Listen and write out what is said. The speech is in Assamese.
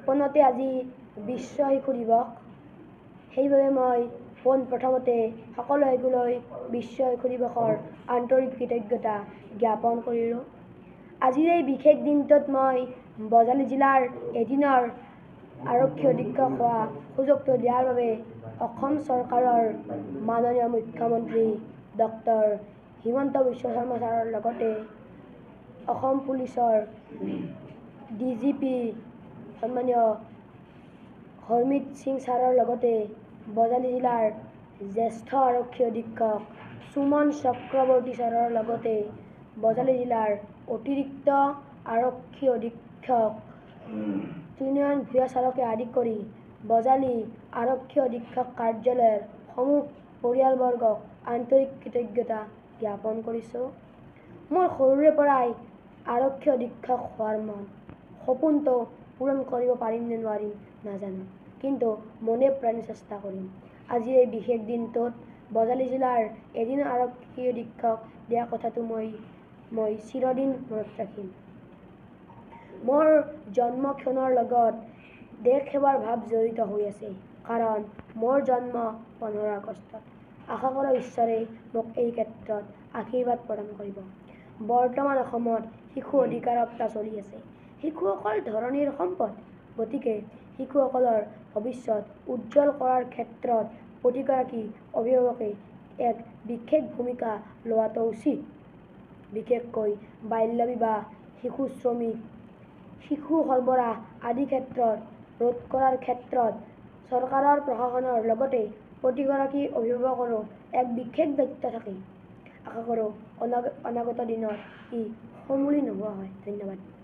পোনতে আজি বিশ্ব শিশু দিৱস। সেইবাবে মই প্ৰথমতে সকলো শিশুলৈ বিশ্ব শিশু দিৱসৰ আন্তৰিক কৃতজ্ঞতা জ্ঞাপন কৰিলোঁ। আজিৰ এই বিশেষ দিনটোত মই বজালী জিলাৰ এদিনৰ আৰক্ষী অধীক্ষক হোৱা সুযোগটো দিয়াৰ বাবে অসম চৰকাৰৰ মাননীয় মুখ্যমন্ত্ৰী ডক্টৰ হিমন্ত বিশ্ব শৰ্মা ছাৰৰ লগতে অসম পুলিচৰ DGP সন্মানীয় হৰমিত সিং ছাৰৰ লগতে বজালী জিলাৰ জ্যেষ্ঠ আৰক্ষী অধীক্ষক সুমন চক্ৰৱৰ্তী ছাৰৰ লগতে বজালী জিলাৰ অতিৰিক্ত আৰক্ষী অধীক্ষক ত্ৰিনয়ন ভূঞা ছাৰকে আদি কৰি বজালী আৰক্ষী অধীক্ষক কাৰ্যালয়ৰ সমূহ পৰিয়ালবৰ্গক আন্তৰিক কৃতজ্ঞতা জ্ঞাপন কৰিছোঁ। মোৰ সৰুৰে পৰাই আৰক্ষী অধীক্ষক হোৱাৰ সপোনটো পূৰণ কৰিব পাৰিম নে নোৱাৰিম নাজানো, কিন্তু মনে প্ৰাণে চেষ্টা কৰিম। আজি এই বিশেষ দিনটোত বজালী জিলাৰ এদিনৰ আৰক্ষী অধীক্ষক দিয়া কথাটো মই চিৰদিন মনত ৰাখিম। মোৰ জন্মক্ষণৰ লগত দেশ সেৱাৰ ভাৱ জড়িত হৈ আছে, কাৰণ মোৰ জন্ম 15 আগষ্টত। আশা কৰোঁ ঈশ্বৰে মোক এই ক্ষেত্ৰত আশীৰ্বাদ প্ৰদান কৰিব। বৰ্তমান অসমত শিশু অধিকাৰ সপ্তাহ চলি আছে। শিশুসকল ধৰণীৰ সম্পদ, গতিকে শিশুসকলৰ ভৱিষ্যত উজ্জ্বল কৰাৰ ক্ষেত্ৰত প্ৰতিগৰাকী অভিভাৱকে এক বিশেষ ভূমিকা লোৱাটো উচিত। বিশেষকৈ বাল্য বিবাহ, শিশু শ্ৰমিক, শিশু সৰবৰাহ আদি ক্ষেত্ৰত ৰোধ কৰাৰ ক্ষেত্ৰত চৰকাৰৰ প্ৰশাসনৰ লগতে প্ৰতিগৰাকী অভিভাৱকৰো এক বিশেষ দায়িত্ব থাকে। আশা কৰোঁ অনাগত দিনত ই সমূলি নোহোৱা হয়। ধন্যবাদ।